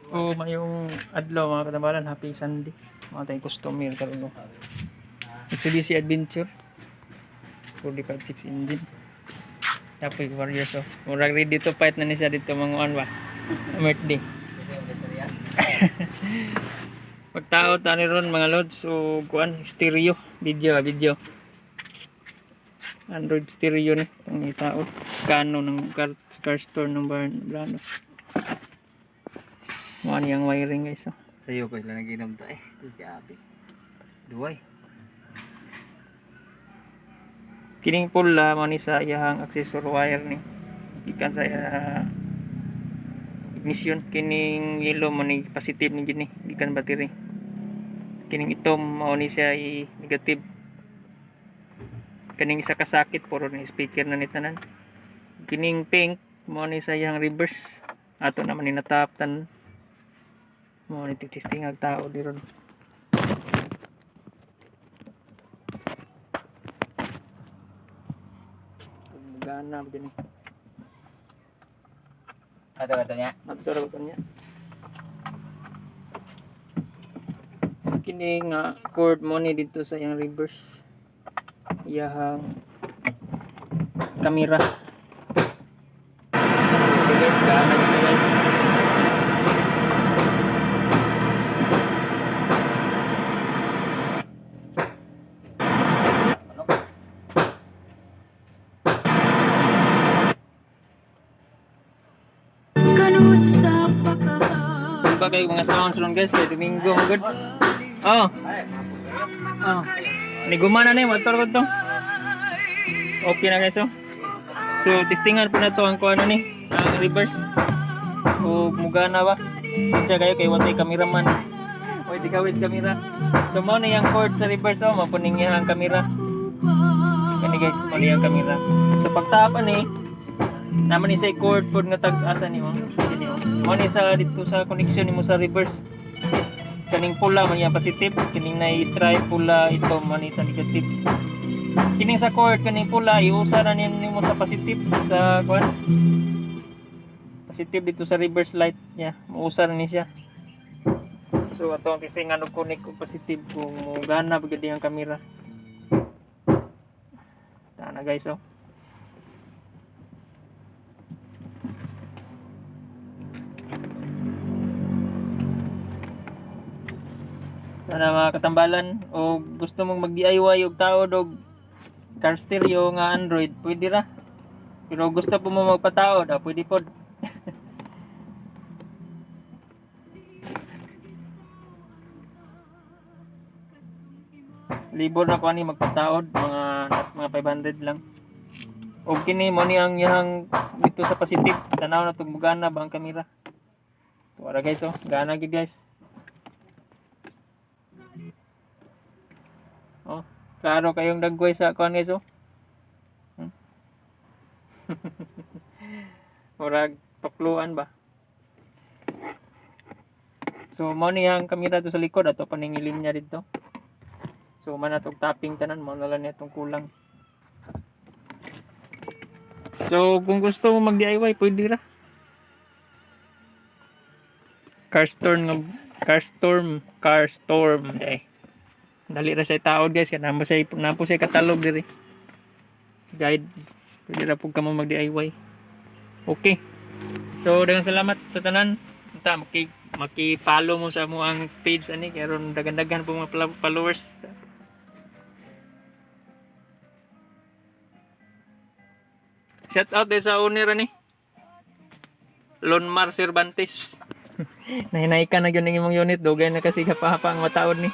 O mayong adlaw mga katambalan, happy Sunday. Mga tayong customer karon no. Mitsubishi Adventure 45.6 engine. Happy Warriors so. Murag ready to fight na ni siya dito mga on ba. Birthday. Pagtao tani ron mga lods so kuan stereo, video. Android stereo ni itong itao. Kano ng car store ng brand. Mo yang wiring guys so. Sayo pa sila naginom to eh. Grabe. Duway. Kining pula mo ni sa iyang accessor wire ni. Ikan sa ignition kining yellow mo ni positive ni gini ikan battery. Kining itom mo ni siya i negative. Kining isa kasakit puro ni speaker na ni tanan. Kining pink mo ni sa iyang reverse. Ato naman ni nataptan. Mo ni testing ang tao di ron. Gana begini. Ato katanya. Ato niya. So kini nga cord mo ni dito sa iyang reverse. Iyang kamera. Okay guys, gana siya guys. Ba kayo mga sounds ron guys kay Domingo good. Oh. Oh. Ni gumana na yung motor ko to. Okay na guys oh. So testingan po na to ang kuano ni, ang reverse. O mugana ba? Sinsya kayo kay watay cameraman. Oy di kawit camera. So mo na yung cord sa reverse oh, mapuning niya ang camera. Kani guys, mo na yung camera. So pagtapan ni naman ni sa cord pod nga tag-asa ni mo. Mo ni sa dito sa connection nimo sa reverse. Kaning pula man yang positive, kining nay stripe pula ito man ni sa negative. Kining sa cord kaning pula iusa na nimo sa positive sa kuan. Positive dito sa reverse light niya. Muusa ni siya. So ato ang testingan og connect og positive kung gana pagid ang camera. Tana guys oh. Sana mga katambalan o gusto mong mag-DIY og taod og car stereo nga Android, pwede ra. Pero gusto po mo magpataod, pwede pod. Libor na ko ani magpataod, mga 500 lang. O kini mo ni ang yang dito sa positive, tanaw na tug mugana ba ang kamera. Tuwa guys oh, gana gid guys. Oh, klaro kayong dagway sa kuan guys oh. Murag tukluan ba. So mo ni ang kamera to sa likod ato paningilin niya dito. So man atong tapping tanan mo na lang itong kulang. So kung gusto mo mag-DIY pwede ra. Car storm eh. Dali ra sa taod guys kana mo say napo say katalog diri. Guide pwede ra pug kamo mag-DIY. Okay. So daghang salamat sa tanan. Unta maki-follow mo sa mo ang page ani kay ron dagan-dagan po mga followers. Shout out din sa owner ani. Lonmar Cervantes. Nahinay ka na gyud ning imong unit dugay na kasi kapahapa ang mataod ni.